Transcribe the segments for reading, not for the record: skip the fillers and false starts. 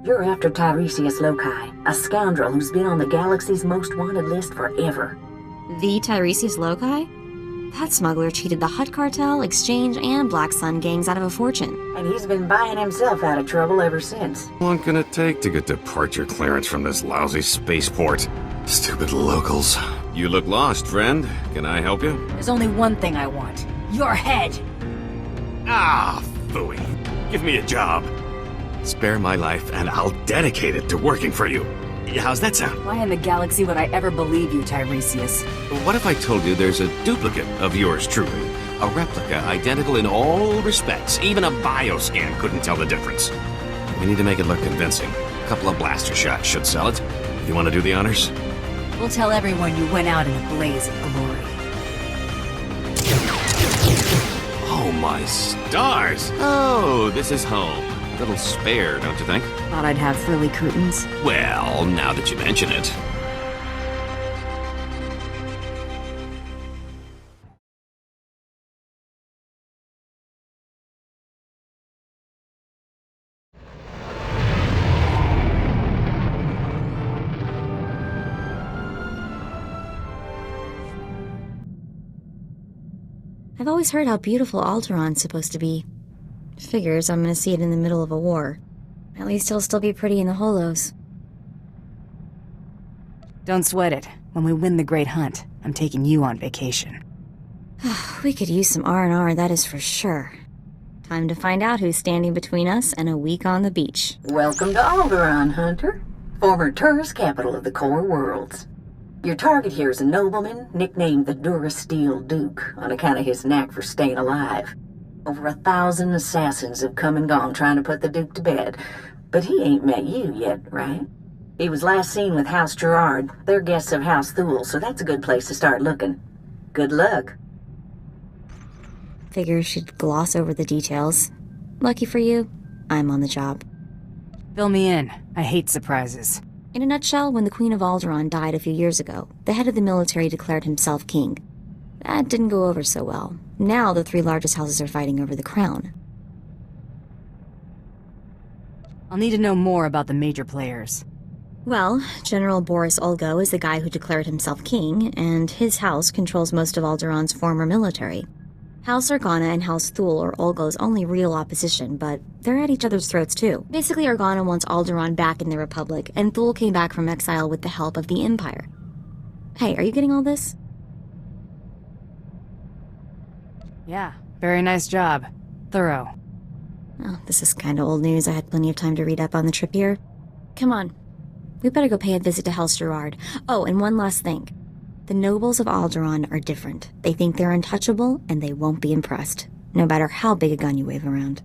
You're after Tiresias Loci, a scoundrel who's been on the galaxy's most wanted list forever. The Tiresias Loci? That smuggler cheated the Hutt Cartel, Exchange, and Black Sun gangs out of a fortune. And he's been buying himself out of trouble ever since. What can it take to get departure clearance from this lousy spaceport? Stupid locals. You look lost, friend. Can I help you? There's only one thing I want. Your head! Ah, phooey. Give me a job. Spare my life and I'll dedicate it to working for you. How's that sound? Why in the galaxy would I ever believe you, Tiresias? What if I told you there's a duplicate of yours truly? A replica identical in all respects. Even a bioscan couldn't tell the difference. We need to make it look convincing. A couple of blaster shots should sell it. You want to do the honors? We'll tell everyone you went out in a blaze of glory. Oh my stars! Oh, this is home. A little spare, don't you think? Thought I'd have frilly curtains. Well, now that you mention it. I've always heard how beautiful Alderaan's supposed to be. Figures I'm gonna see it in the middle of a war. At least he'll still be pretty in the holos. Don't sweat it. When we win the Great Hunt, I'm taking you on vacation. We could use some R&R, that is for sure. Time to find out who's standing between us and a week on the beach. Welcome to Alderaan, Hunter. Former tourist capital of the core worlds. Your target here is a nobleman nicknamed the Durasteel Duke on account of his knack for staying alive. Over 1,000 assassins have come and gone trying to put the Duke to bed, but he ain't met you yet, right? He was last seen with House Gerard. They're guests of House Thule, so that's a good place to start looking. Good luck. Figures she'd gloss over the details. Lucky for you, I'm on the job. Fill me in. I hate surprises. In a nutshell, when the Queen of Alderaan died a few years ago, the head of the military declared himself king. That didn't go over so well. Now the three largest houses are fighting over the crown. I'll need to know more about the major players. Well, General Boris Olgo is the guy who declared himself king, and his house controls most of Alderaan's former military. House Organa and House Thule are Olgo's only real opposition, but they're at each other's throats too. Basically, Organa wants Alderaan back in the Republic, and Thule came back from exile with the help of the Empire. Hey, are you getting all this? Yeah, very nice job. Thorough. Oh, this is kinda old news. I had plenty of time to read up on the trip here. Come on. We better go pay a visit to House Gerard. Oh, and one last thing. The nobles of Alderaan are different. They think they're untouchable, and they won't be impressed, no matter how big a gun you wave around.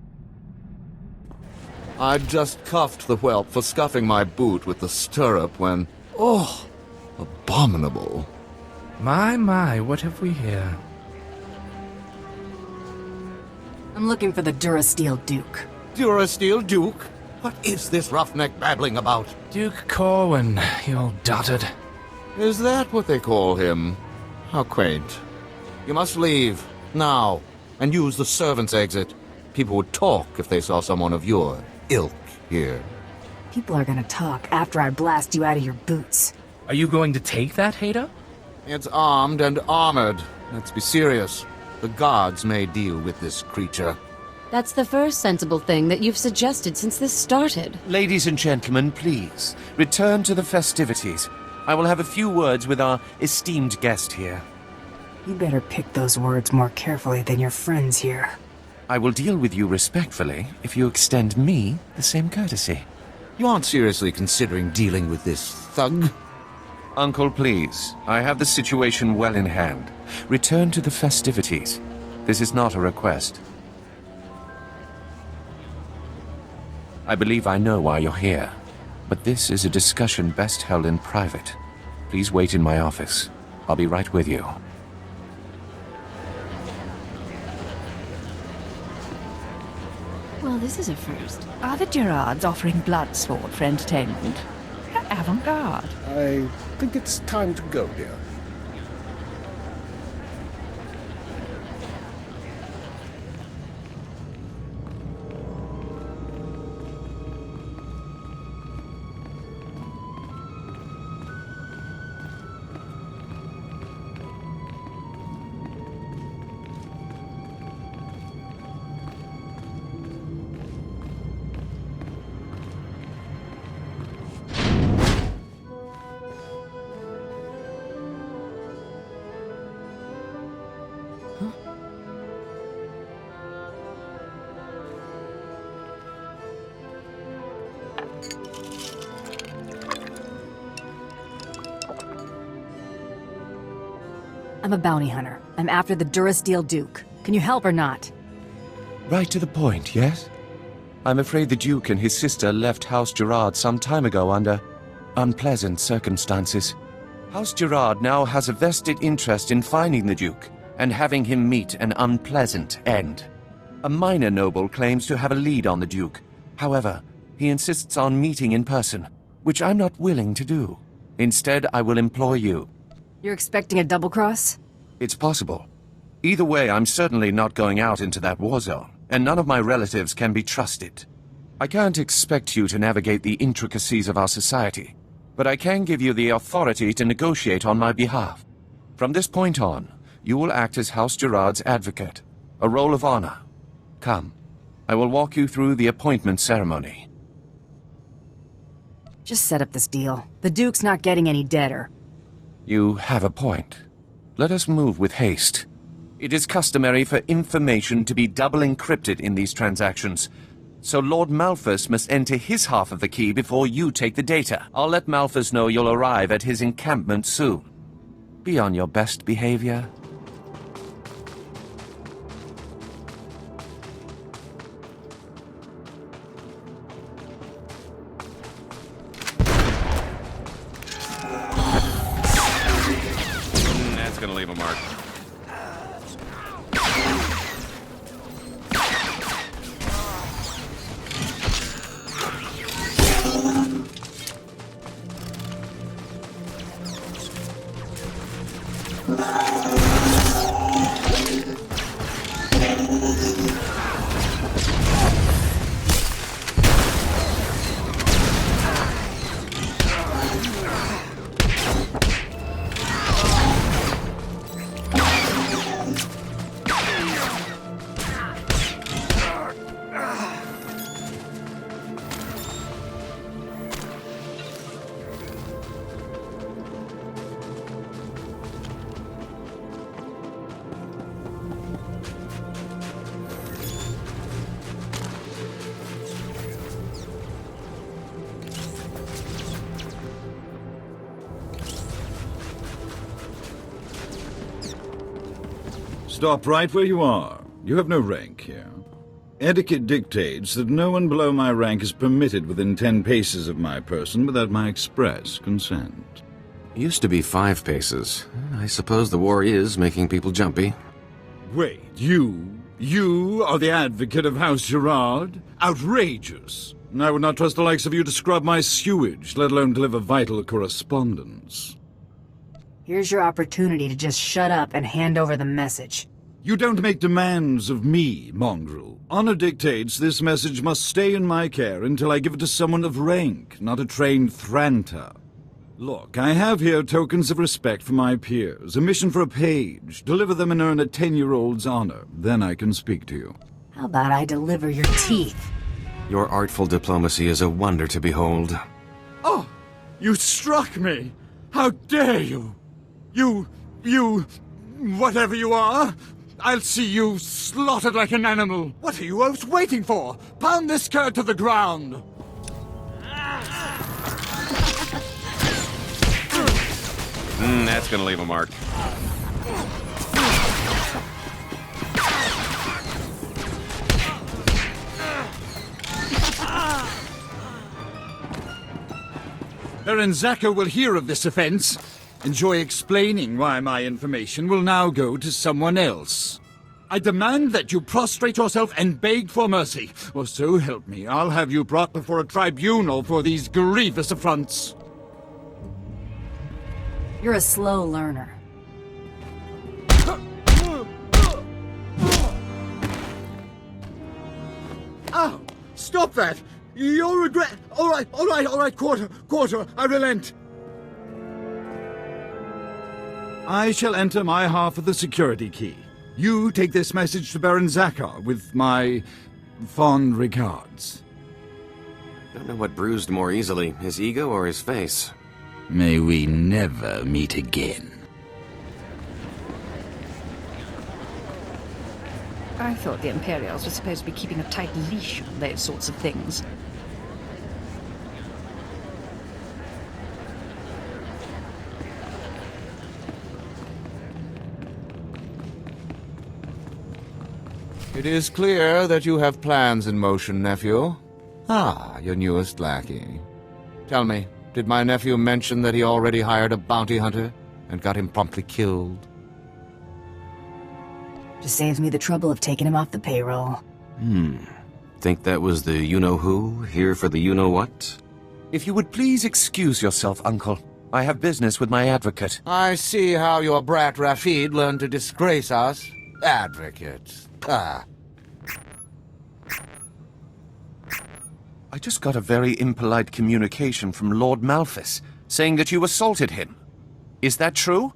I'd just cuffed the whelp for scuffing my boot with the stirrup when... Oh, abominable. My, what have we here? I'm looking for the Durasteel Duke. Durasteel Duke? What is this roughneck babbling about? Duke Corwin, you old dotard. Is that what they call him? How quaint. You must leave, now, and use the servants' exit. People would talk if they saw someone of your ilk here. People are gonna talk after I blast you out of your boots. Are you going to take that, Hader? It's armed and armored. Let's be serious. The gods may deal with this creature. That's the first sensible thing that you've suggested since this started. Ladies and gentlemen, please, return to the festivities. I will have a few words with our esteemed guest here. You better pick those words more carefully than your friends here. I will deal with you respectfully if you extend me the same courtesy. You aren't seriously considering dealing with this thug? Uncle, please. I have the situation well in hand. Return to the festivities. This is not a request. I believe I know why you're here, but this is a discussion best held in private. Please wait in my office. I'll be right with you. Well, this is a first. Are the Gerards offering Bloodsword for entertainment? How avant-garde. I think it's time to go, dear. I'm a bounty hunter. I'm after the Durasteel Duke. Can you help or not? Right to the point, yes? I'm afraid the Duke and his sister left House Gerard some time ago under unpleasant circumstances. House Gerard now has a vested interest in finding the Duke and having him meet an unpleasant end. A minor noble claims to have a lead on the Duke. However, he insists on meeting in person, which I'm not willing to do. Instead, I will employ you. You're expecting a double cross? It's possible. Either way, I'm certainly not going out into that war zone, and none of my relatives can be trusted. I can't expect you to navigate the intricacies of our society, but I can give you the authority to negotiate on my behalf. From this point on, you will act as House Gerard's advocate, a role of honor. Come, I will walk you through the appointment ceremony. Just set up this deal. The Duke's not getting any deader. You have a point. Let us move with haste. It is customary for information to be double encrypted in these transactions, so Lord Malphus must enter his half of the key before you take the data. I'll let Malphus know you'll arrive at his encampment soon. Be on your best behavior. That's gonna leave a mark. Stop right where you are. You have no rank here. Etiquette dictates that no one below my rank is permitted within 10 paces of my person without my express consent. Used to be 5 paces. I suppose the war is making people jumpy. Wait, you are the advocate of House Gerard? Outrageous! I would not trust the likes of you to scrub my sewage, let alone deliver vital correspondence. Here's your opportunity to just shut up and hand over the message. You don't make demands of me, mongrel. Honor dictates this message must stay in my care until I give it to someone of rank, not a trained Thranta. Look, I have here tokens of respect for my peers, a mission for a page. Deliver them and earn a 10-year-old's honor. Then I can speak to you. How about I deliver your teeth? Your artful diplomacy is a wonder to behold. Oh! You struck me! How dare you! You... whatever you are, I'll see you slaughtered like an animal. What are you both waiting for? Pound this cur to the ground! That's gonna leave a mark. Baron Zaka will hear of this offense. Enjoy explaining why my information will now go to someone else. I demand that you prostrate yourself and beg for mercy, or so help me, I'll have you brought before a tribunal for these grievous affronts. You're a slow learner. Ow! Stop that! You'll regret... All right, Quarter, I relent. I shall enter my half of the security key. You take this message to Baron Zakar with my fond regards. Don't know what bruised more easily, his ego or his face. May we never meet again. I thought the Imperials were supposed to be keeping a tight leash on those sorts of things. It is clear that you have plans in motion, nephew. Ah, your newest lackey. Tell me, did my nephew mention that he already hired a bounty hunter and got him promptly killed? Just saves me the trouble of taking him off the payroll. Think that was the you-know-who, here for the you-know-what? If you would please excuse yourself, Uncle. I have business with my advocate. I see how your brat Rafid learned to disgrace us. Advocate. Ah. I just got a very impolite communication from Lord Malphus, saying that you assaulted him. Is that true?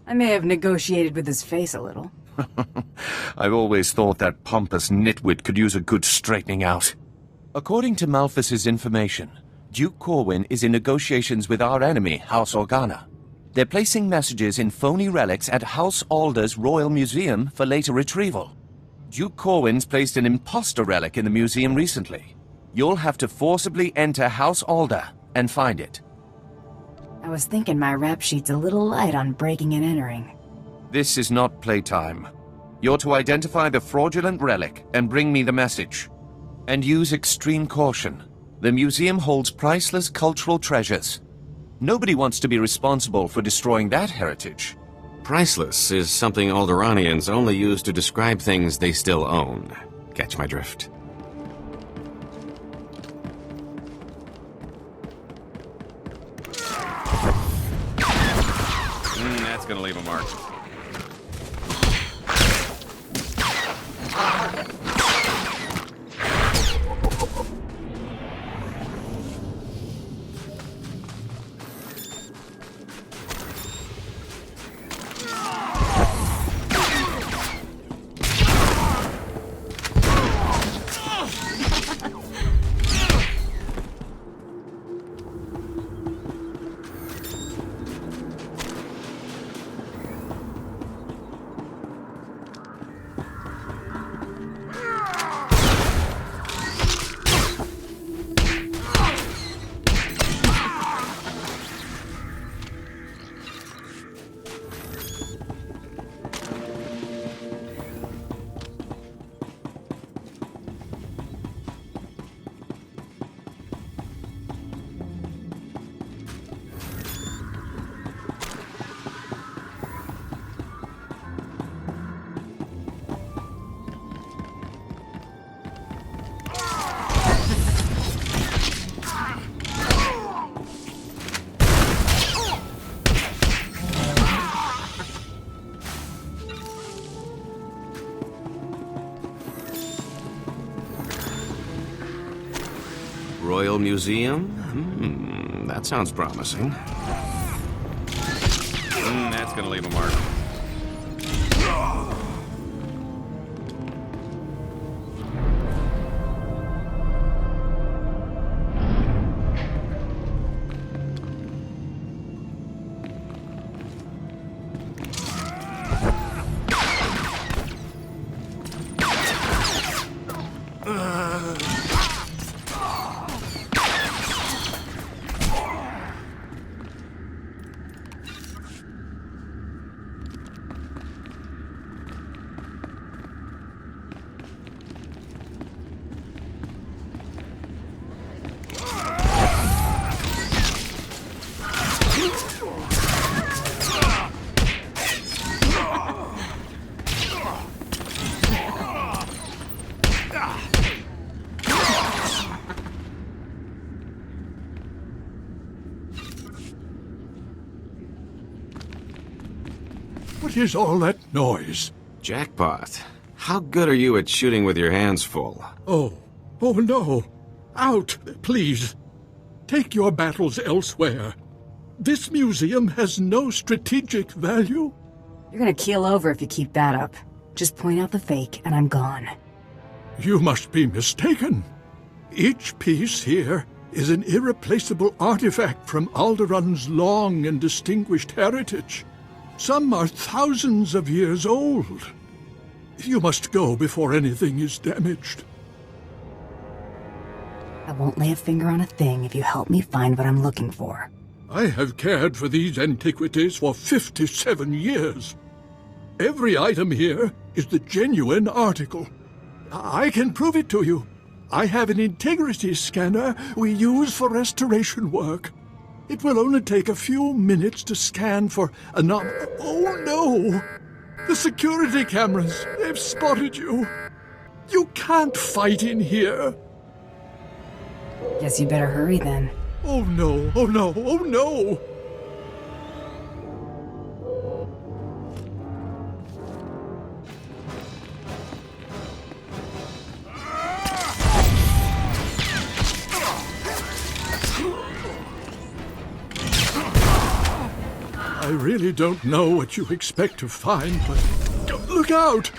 I may have negotiated with his face a little. I've always thought that pompous nitwit could use a good straightening out. According to Malphus's information, Duke Corwin is in negotiations with our enemy, House Organa. They're placing messages in phony relics at House Alder's Royal Museum for later retrieval. Duke Corwin's placed an imposter relic in the museum recently. You'll have to forcibly enter House Alder and find it. I was thinking my rap sheet's a little light on breaking and entering. This is not playtime. You're to identify the fraudulent relic and bring me the message. And use extreme caution. The museum holds priceless cultural treasures. Nobody wants to be responsible for destroying that heritage. Priceless is something Alderaanians only use to describe things they still own. Catch my drift. That's gonna leave a mark. Royal Museum? That sounds promising. That's gonna leave a mark. What is all that noise? Jackpot. How good are you at shooting with your hands full? Oh no. Out, please. Take your battles elsewhere. This museum has no strategic value. You're gonna keel over if you keep that up. Just point out the fake, and I'm gone. You must be mistaken. Each piece here is an irreplaceable artifact from Alderaan's long and distinguished heritage. Some are thousands of years old. You must go before anything is damaged. I won't lay a finger on a thing if you help me find what I'm looking for. I have cared for these antiquities for 57 years. Every item here is the genuine article. I can prove it to you. I have an integrity scanner we use for restoration work. It will only take a few minutes to scan for Oh no! The security cameras, they've spotted you. You can't fight in here. Guess you better hurry then. Oh no, oh no, oh no! I really don't know what you expect to find, but look out!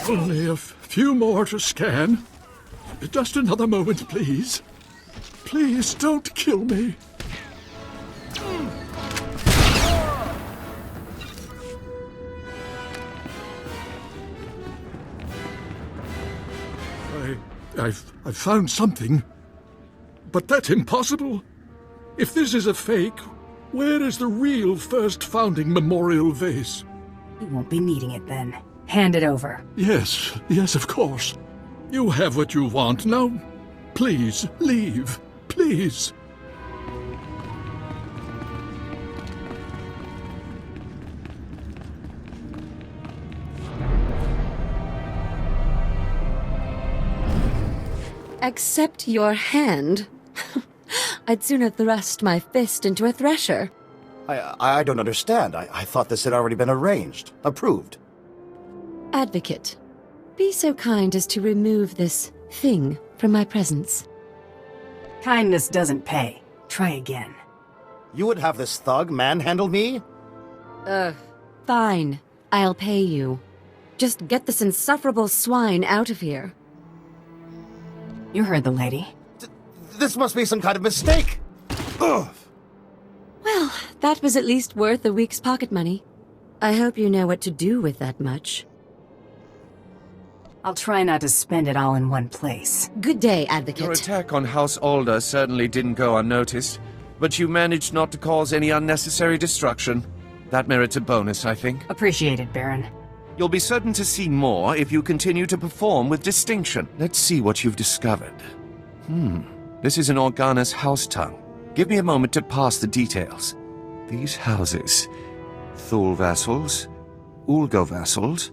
Only a few more to scan. Just another moment, please. Please don't kill me. I've found something. But that's impossible. If this is a fake, where is the real first founding memorial vase? We won't be needing it then. Hand it over. Yes, of course. You have what you want. Now, please, leave. Please. Accept your hand? I'd sooner thrust my fist into a thresher. I don't understand. I thought this had already been arranged, approved. Advocate, be so kind as to remove this thing from my presence. Kindness doesn't pay. Try again. You would have this thug manhandle me? Fine. I'll pay you. Just get this insufferable swine out of here. You heard the lady. This must be some kind of mistake! Ugh. Well, that was at least worth a week's pocket money. I hope you know what to do with that much. I'll try not to spend it all in one place. Good day, Advocate. Your attack on House Alder certainly didn't go unnoticed, but you managed not to cause any unnecessary destruction. That merits a bonus, I think. Appreciated, Baron. You'll be certain to see more if you continue to perform with distinction. Let's see what you've discovered. This is an Organa's house tongue. Give me a moment to pass the details. These houses. Thule vassals, Ulgo vassals,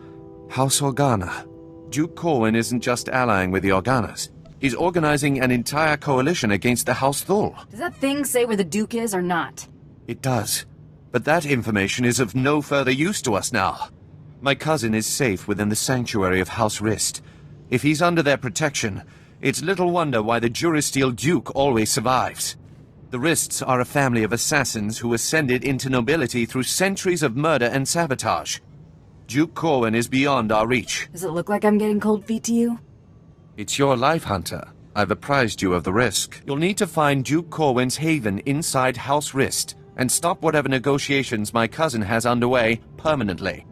House Organa. Duke Corwin isn't just allying with the Organas. He's organizing an entire coalition against the House Thule. Does that thing say where the Duke is or not? It does. But that information is of no further use to us now. My cousin is safe within the sanctuary of House Rist. If he's under their protection, it's little wonder why the Durasteel Duke always survives. The Rists are a family of assassins who ascended into nobility through centuries of murder and sabotage. Duke Corwin is beyond our reach. Does it look like I'm getting cold feet to you? It's your life, Hunter. I've apprised you of the risk. You'll need to find Duke Corwin's haven inside House Rist, and stop whatever negotiations my cousin has underway permanently.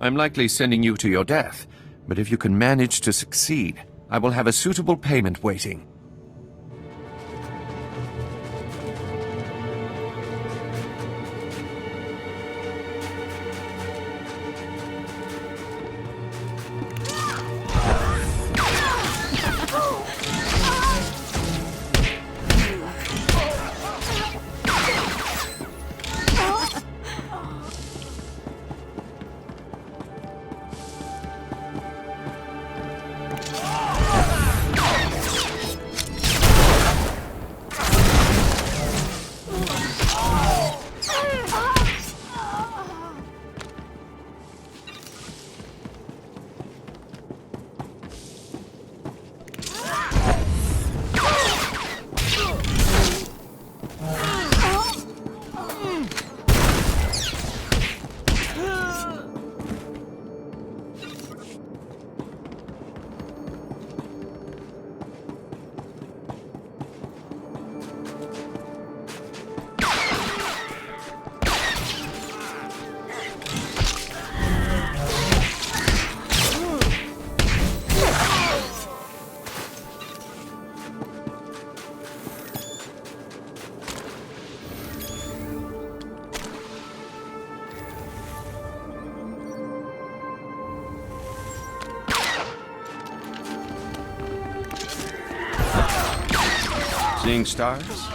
I'm likely sending you to your death, but if you can manage to succeed, I will have a suitable payment waiting. Seeing stars?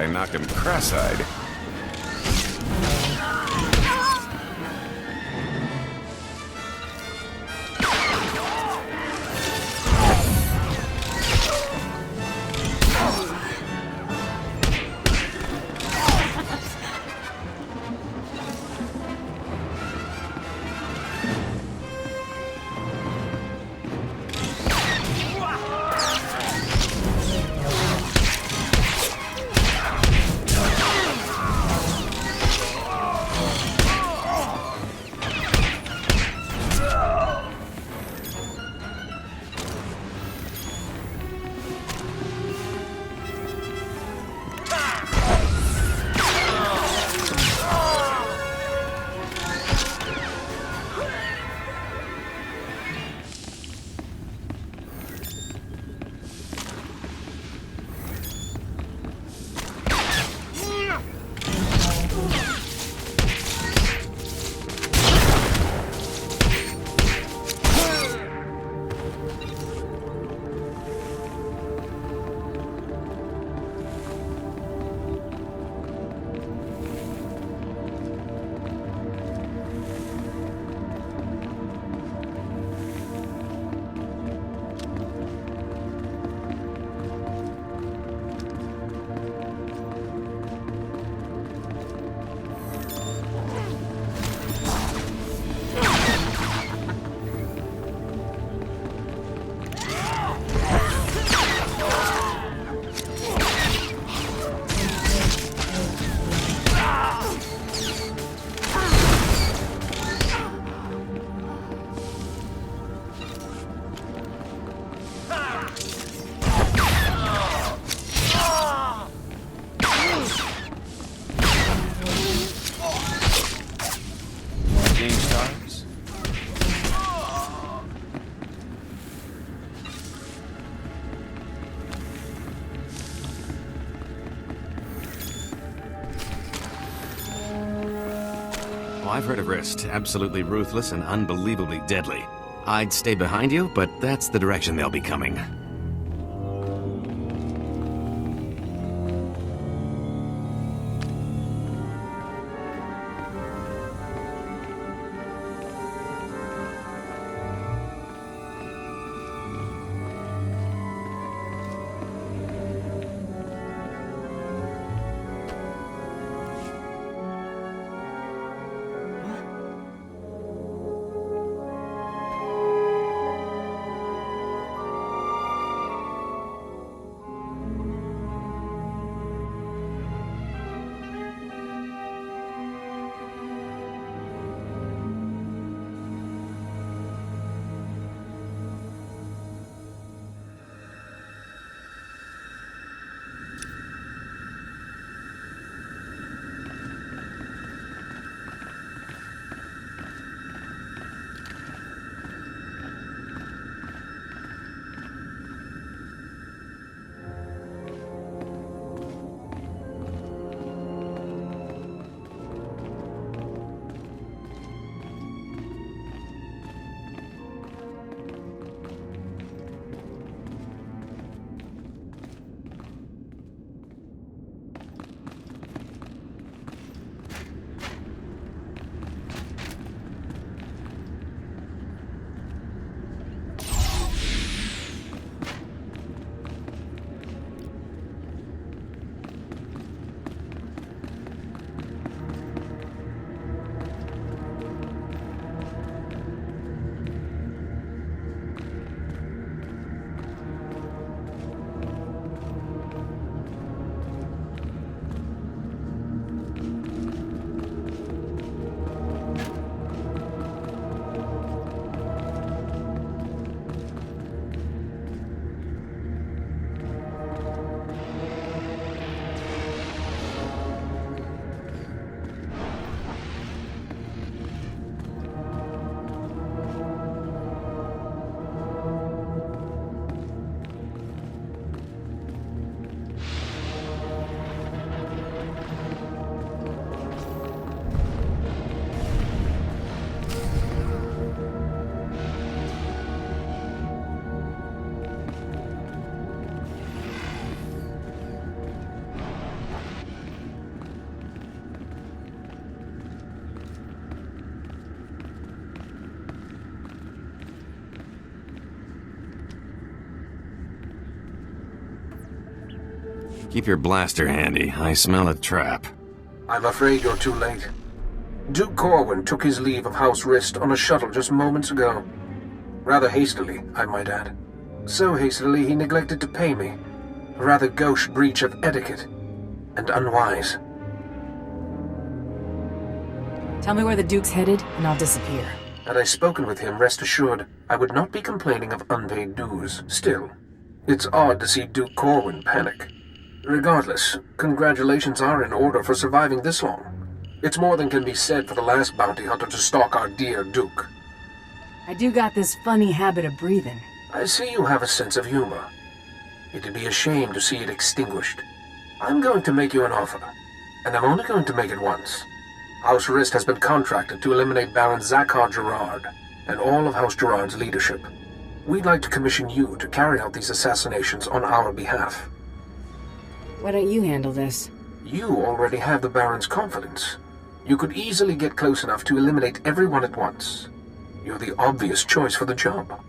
I knocked him cross-eyed. I've heard of Rist. Absolutely ruthless and unbelievably deadly. I'd stay behind you, but that's the direction they'll be coming. Keep your blaster handy. I smell a trap. I'm afraid you're too late. Duke Corwin took his leave of House Rist on a shuttle just moments ago. Rather hastily, I might add. So hastily he neglected to pay me. A rather gauche breach of etiquette. And unwise. Tell me where the Duke's headed, and I'll disappear. Had I spoken with him, rest assured, I would not be complaining of unpaid dues. Still, it's odd to see Duke Corwin panic. Regardless, congratulations are in order for surviving this long. It's more than can be said for the last bounty hunter to stalk our dear Duke. I do got this funny habit of breathing. I see you have a sense of humor. It'd be a shame to see it extinguished. I'm going to make you an offer, and I'm only going to make it once. House Rist has been contracted to eliminate Baron Zakhar Gerard and all of House Gerard's leadership. We'd like to commission you to carry out these assassinations on our behalf. Why don't you handle this? You already have the Baron's confidence. You could easily get close enough to eliminate everyone at once. You're the obvious choice for the job.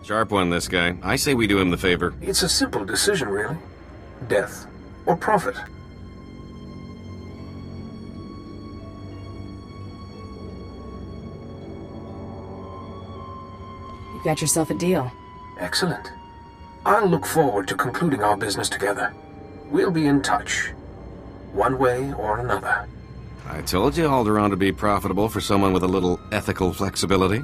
Sharp one, this guy. I say we do him the favor. It's a simple decision, really. Death or profit. You got yourself a deal. Excellent. I'll look forward to concluding our business together. We'll be in touch. One way or another. I told you Alderaan would be profitable for someone with a little ethical flexibility.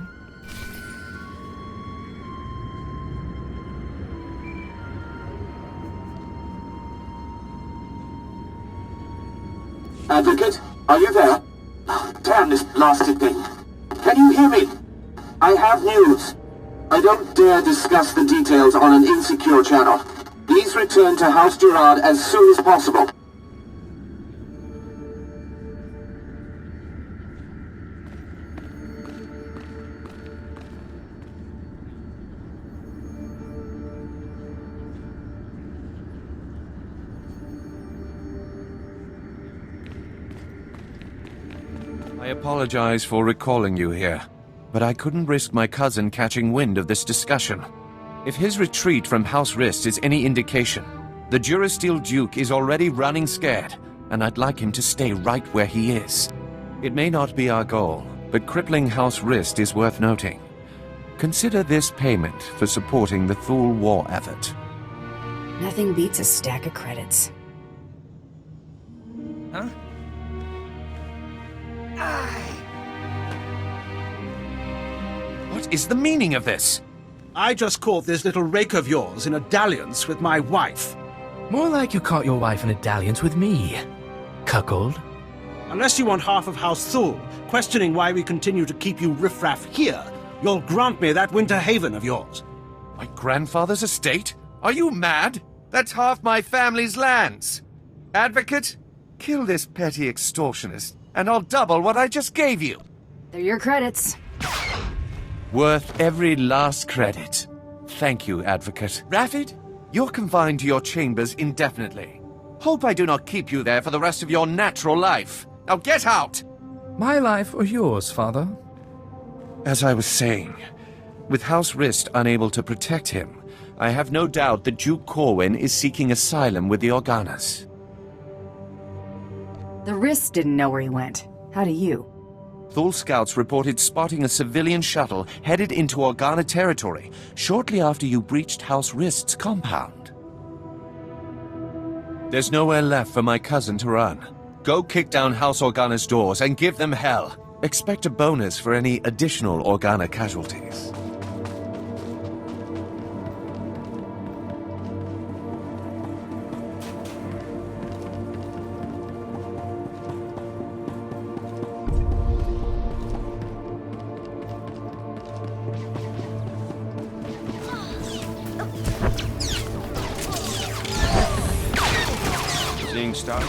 Advocate, are you there? Oh, damn this blasted thing. Can you hear me? I have news. I don't dare discuss the details on an insecure channel. Please return to House Gerard as soon as possible. I apologize for recalling you here, but I couldn't risk my cousin catching wind of this discussion. If his retreat from House Rist is any indication, the Durasteel Duke is already running scared, and I'd like him to stay right where he is. It may not be our goal, but crippling House Rist is worth noting. Consider this payment for supporting the Thule war effort. Nothing beats a stack of credits. Huh? What is the meaning of this? I just caught this little rake of yours in a dalliance with my wife. More like you caught your wife in a dalliance with me, cuckold. Unless you want half of House Thule questioning why we continue to keep you riffraff here, you'll grant me that winter haven of yours. My grandfather's estate? Are you mad? That's half my family's lands. Advocate, kill this petty extortionist, and I'll double what I just gave you. They're your credits. Worth every last credit. Thank you, Advocate. Rafid, you're confined to your chambers indefinitely. Hope I do not keep you there for the rest of your natural life. Now get out! My life or yours, Father? As I was saying, with House Rist unable to protect him, I have no doubt that Duke Corwin is seeking asylum with the Organas. The Rist didn't know where he went. How do you? Thule scouts reported spotting a civilian shuttle headed into Organa territory shortly after you breached House Rist's compound. There's nowhere left for my cousin to run. Go kick down House Organa's doors and give them hell. Expect a bonus for any additional Organa casualties. Seeing stars?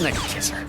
right in the kisser.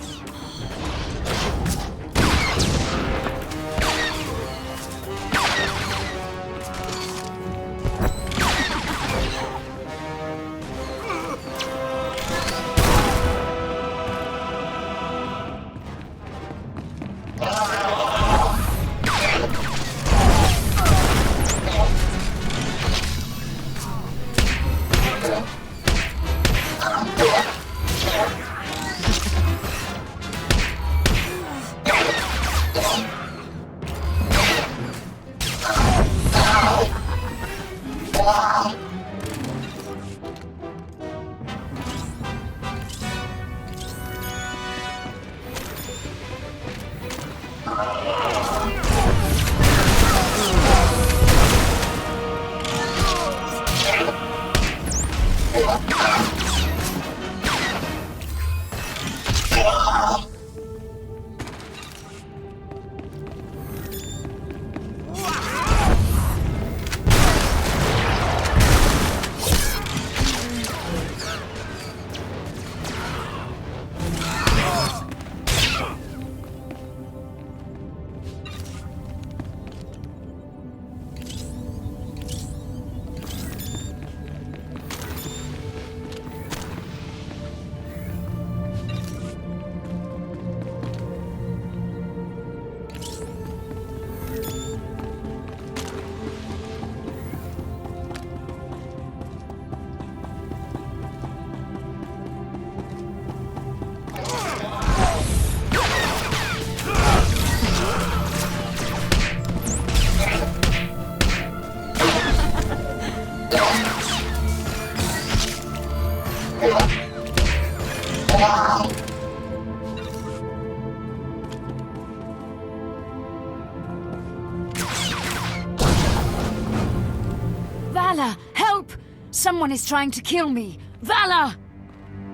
Vala, help! Someone is trying to kill me. Vala!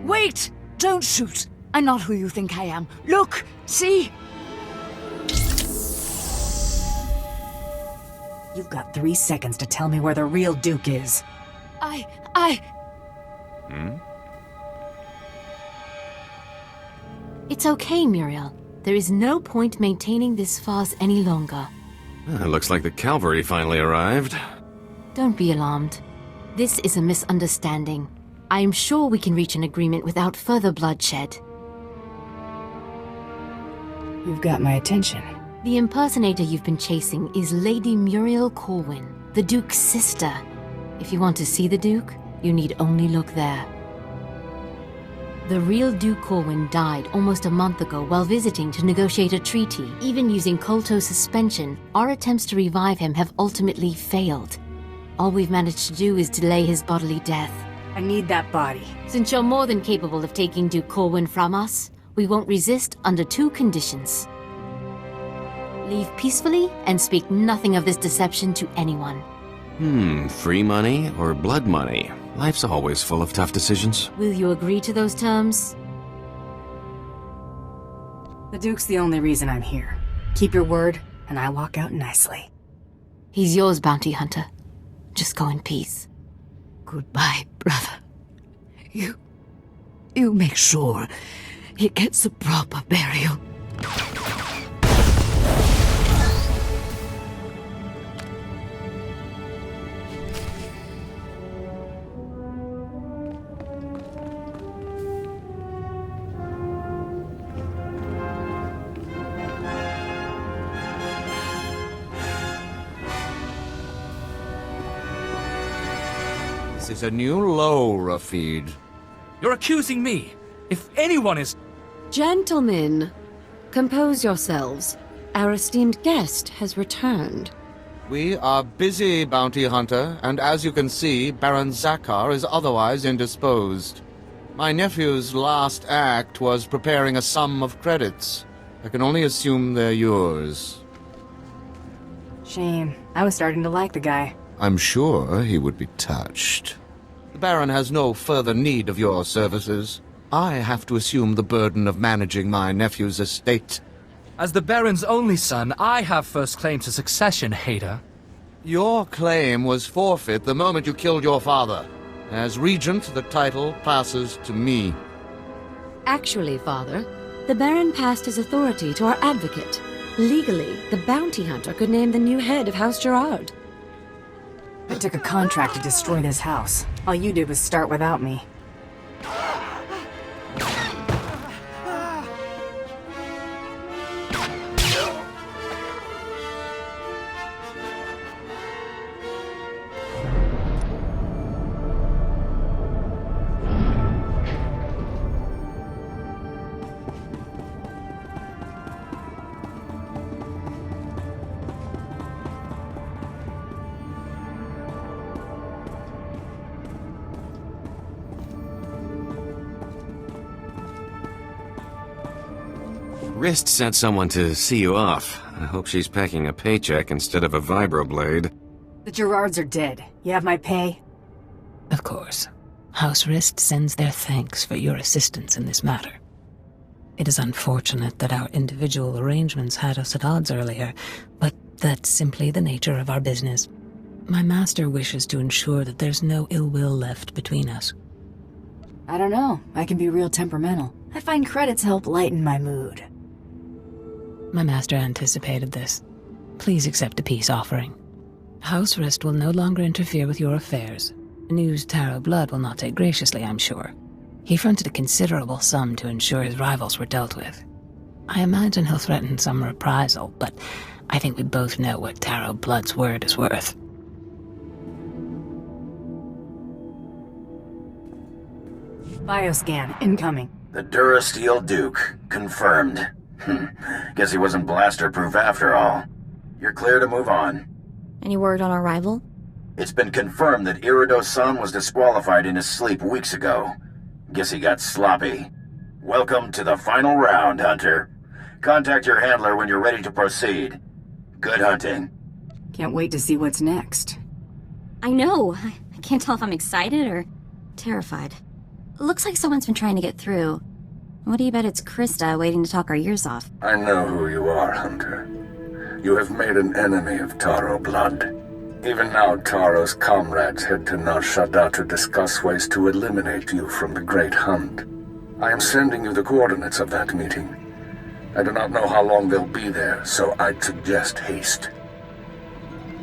Wait! Don't shoot. I'm not who you think I am. Look! See? You've got 3 seconds to tell me where the real Duke is. It's okay, Muriel. There is no point maintaining this farce any longer. Looks like the cavalry finally arrived. Don't be alarmed. This is a misunderstanding. I am sure we can reach an agreement without further bloodshed. You've got my attention. The impersonator you've been chasing is Lady Muriel Corwin, the Duke's sister. If you want to see the Duke, you need only look there. The real Duke Corwin died almost a month ago while visiting to negotiate a treaty. Even using Kolto suspension, our attempts to revive him have ultimately failed. All we've managed to do is delay his bodily death. I need that body. Since you're more than capable of taking Duke Corwin from us, we won't resist under 2 conditions. Leave peacefully and speak nothing of this deception to anyone. Free money or blood money? Life's always full of tough decisions. Will you agree to those terms? The Duke's the only reason I'm here. Keep your word, and I walk out nicely. He's yours, bounty hunter. Just go in peace. Goodbye, brother. You make sure he gets a proper burial. This is a new low, Rafid. You're accusing me. If anyone is... Gentlemen, compose yourselves. Our esteemed guest has returned. We are busy, bounty hunter, and as you can see, Baron Zakar is otherwise indisposed. My nephew's last act was preparing a sum of credits. I can only assume they're yours. Shame. I was starting to like the guy. I'm sure he would be touched. The Baron has no further need of your services. I have to assume the burden of managing my nephew's estate. As the Baron's only son, I have first claim to succession, Hader. Your claim was forfeit the moment you killed your father. As regent, the title passes to me. Actually, Father, the Baron passed his authority to our advocate. Legally, the bounty hunter could name the new head of House Gerard. I took a contract to destroy this house. All you did was start without me. Rist sent someone to see you off. I hope she's packing a paycheck instead of a vibroblade. The Gerards are dead. You have my pay? Of course. House Rist sends their thanks for your assistance in this matter. It is unfortunate that our individual arrangements had us at odds earlier, but that's simply the nature of our business. My master wishes to ensure that there's no ill will left between us. I don't know. I can be real temperamental. I find credits help lighten my mood. My master anticipated this. Please accept a peace offering. House Rist will no longer interfere with your affairs. News Tarot Blood will not take graciously, I'm sure. He fronted a considerable sum to ensure his rivals were dealt with. I imagine he'll threaten some reprisal, but I think we both know what Tarot Blood's word is worth. Bioscan, incoming. The Durasteel Duke, confirmed. Guess he wasn't blaster-proof after all. You're clear to move on. Any word on our rival? It's been confirmed that Irido-san was disqualified in his sleep weeks ago. Guess he got sloppy. Welcome to the final round, Hunter. Contact your handler when you're ready to proceed. Good hunting. Can't wait to see what's next. I know. I can't tell if I'm excited or terrified. Looks like someone's been trying to get through. What do you bet it's Crysta waiting to talk our ears off? I know who you are, Hunter. You have made an enemy of Taro Blood. Even now, Taro's comrades head to Nar Shaddaa to discuss ways to eliminate you from the Great Hunt. I am sending you the coordinates of that meeting. I do not know how long they'll be there, so I'd suggest haste.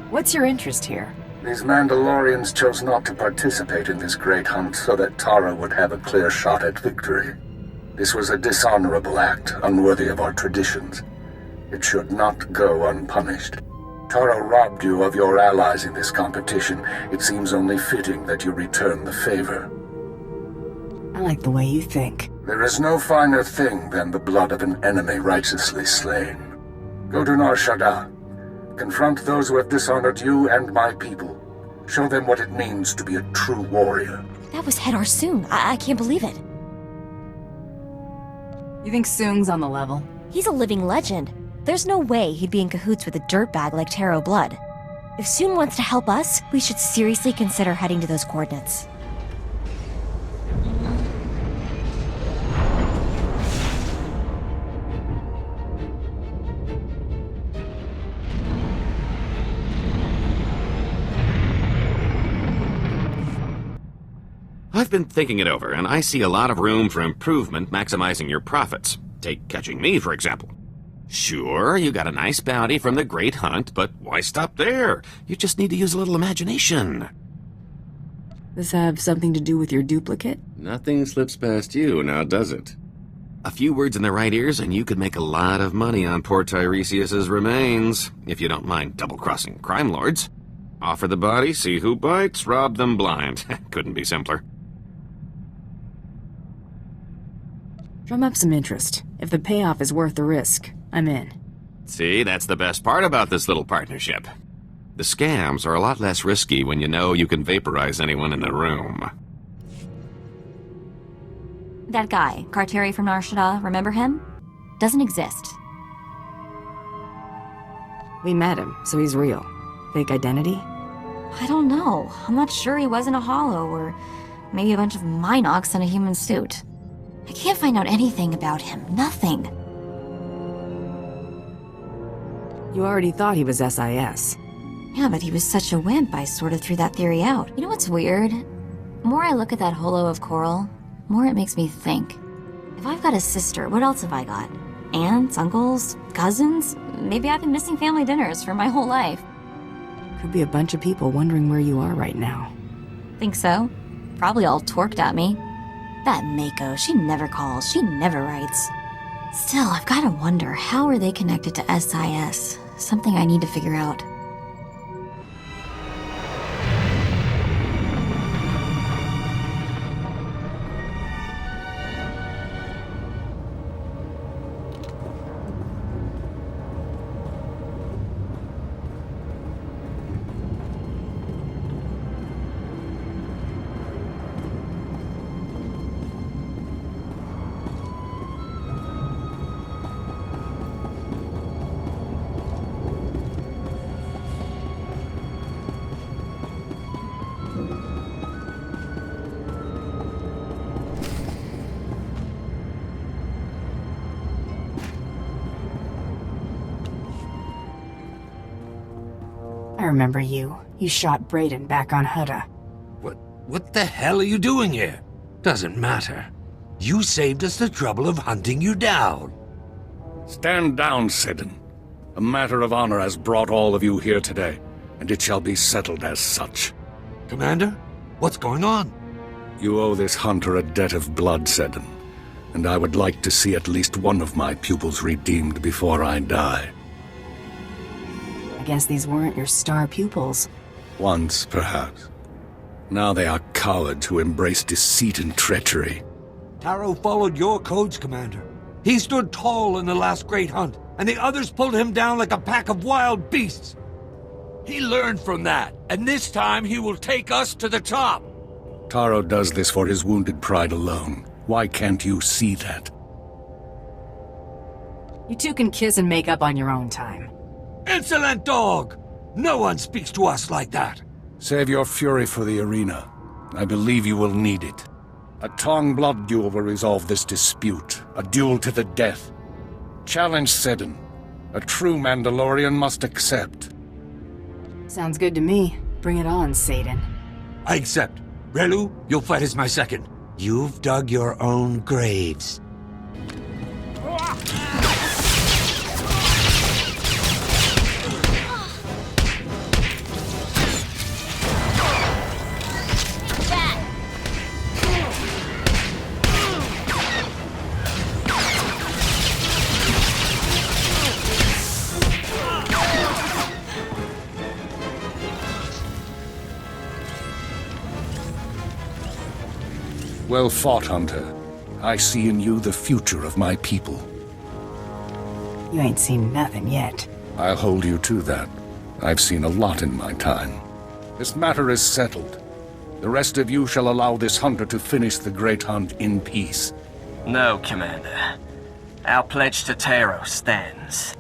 What's your interest here? These Mandalorians chose not to participate in this Great Hunt so that Taro would have a clear shot at victory. This was a dishonorable act, unworthy of our traditions. It should not go unpunished. Taro robbed you of your allies in this competition. It seems only fitting that you return the favor. I like the way you think. There is no finer thing than the blood of an enemy righteously slain. Go to Nar Shaddaa. Confront those who have dishonored you and my people. Show them what it means to be a true warrior. That was Hedar Soong. I can't believe it. You think Soong's on the level? He's a living legend. There's no way he'd be in cahoots with a dirtbag like Taro Blood. If Soong wants to help us, we should seriously consider heading to those coordinates. I've been thinking it over, and I see a lot of room for improvement maximizing your profits. Take catching me, for example. Sure, you got a nice bounty from the Great Hunt, but why stop there? You just need to use a little imagination. This have something to do with your duplicate? Nothing slips past you, now does it? A few words in the right ears, and you could make a lot of money on poor Tiresias's remains, if you don't mind double-crossing crime lords. Offer the body, see who bites, rob them blind. Couldn't be simpler. Drum up some interest. If the payoff is worth the risk, I'm in. See, that's the best part about this little partnership. The scams are a lot less risky when you know you can vaporize anyone in the room. That guy, Carteri from Nar Shaddaa, remember him? Doesn't exist. We met him, so he's real. Fake identity? I don't know. I'm not sure he wasn't a hollow, or maybe a bunch of Minox in a human suit. I can't find out anything about him. Nothing. You already thought he was SIS. Yeah, but he was such a wimp, I sort of threw that theory out. You know what's weird? The more I look at that holo of coral, the more it makes me think. If I've got a sister, what else have I got? Aunts, uncles, cousins? Maybe I've been missing family dinners for my whole life. Could be a bunch of people wondering where you are right now. Think so? Probably all torqued at me. That Mako, she never calls, she never writes. Still, I've gotta wonder, how are they connected to SIS? Something I need to figure out. I remember you. You shot Brayden back on Hutta. What the hell are you doing here? Doesn't matter. You saved us the trouble of hunting you down. Stand down, Seddon. A matter of honor has brought all of you here today, and it shall be settled as such. Commander, what's going on? You owe this hunter a debt of blood, Seddon, and I would like to see at least one of my pupils redeemed before I die. I guess these weren't your star pupils. Once, perhaps. Now they are cowards who embrace deceit and treachery. Taro followed your codes, Commander. He stood tall in the last great hunt, and the others pulled him down like a pack of wild beasts. He learned from that, and this time he will take us to the top. Taro does this for his wounded pride alone. Why can't you see that? You two can kiss and make up on your own time. Insolent dog! No one speaks to us like that. Save your fury for the arena. I believe you will need it. A Tong blood duel will resolve this dispute. A duel to the death. Challenge Seddon. A true Mandalorian must accept. Sounds good to me. Bring it on, Satan. I accept. Relu, you'll fight as my second. You've dug your own graves. Well fought, Hunter. I see in you the future of my people. You ain't seen nothing yet. I'll hold you to that. I've seen a lot in my time. This matter is settled. The rest of you shall allow this hunter to finish the great hunt in peace. No, Commander. Our pledge to Taro stands.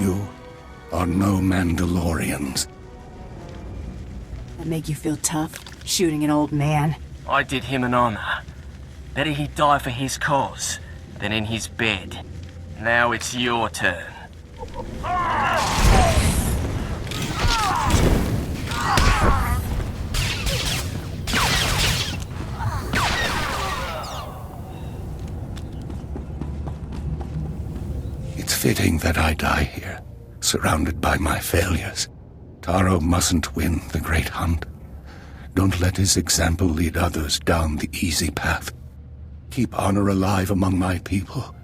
You are no Mandalorians. That make you feel tough? Shooting an old man? I did him an honor. Better he die for his cause than in his bed. Now it's your turn. It's fitting that I die here, surrounded by my failures. Taro mustn't win the great hunt. Don't let his example lead others down the easy path. Keep honor alive among my people.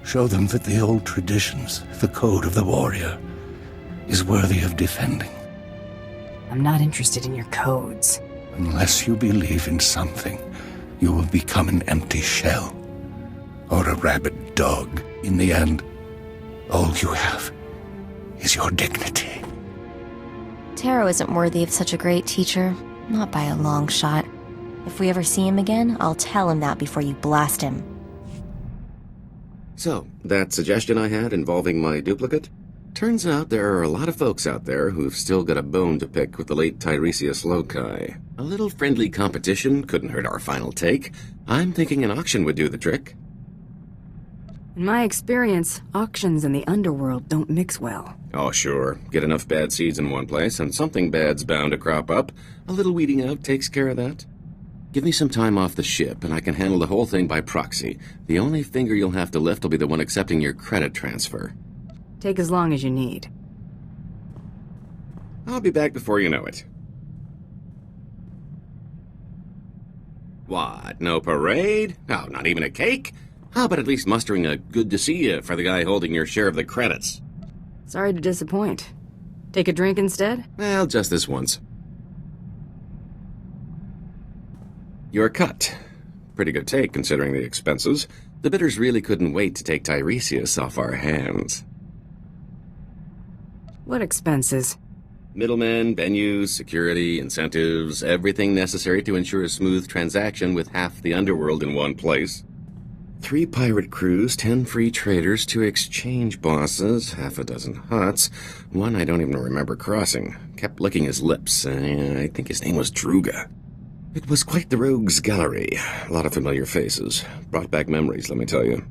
Show them that the old traditions, the code of the warrior, is worthy of defending. I'm not interested in your codes. Unless you believe in something, you will become an empty shell. Or a rabid dog. In the end, all you have is your dignity. Taro isn't worthy of such a great teacher. Not by a long shot. If we ever see him again, I'll tell him that before you blast him. So, that suggestion I had involving my duplicate? Turns out there are a lot of folks out there who've still got a bone to pick with the late Tiresias Loci. A little friendly competition couldn't hurt our final take. I'm thinking an auction would do the trick. In my experience, auctions and the underworld don't mix well. Oh, sure. Get enough bad seeds in one place, and something bad's bound to crop up. A little weeding out takes care of that. Give me some time off the ship, and I can handle the whole thing by proxy. The only finger you'll have to lift will be the one accepting your credit transfer. Take as long as you need. I'll be back before you know it. What, no parade? Oh, not even a cake? How about at least mustering a good to see you for the guy holding your share of the credits? Sorry to disappoint. Take a drink instead? Well, just this once. You're cut. Pretty good take, considering the expenses. The bidders really couldn't wait to take Tiresias off our hands. What expenses? Middlemen, venues, security, incentives, everything necessary to ensure a smooth transaction with half the underworld in one place. 3 pirate crews, 10 free traders, 2 exchange bosses, half a dozen huts, one I don't even remember crossing. Kept licking his lips. I think his name was Druga. It was quite the rogues gallery. A lot of familiar faces. Brought back memories, let me tell you.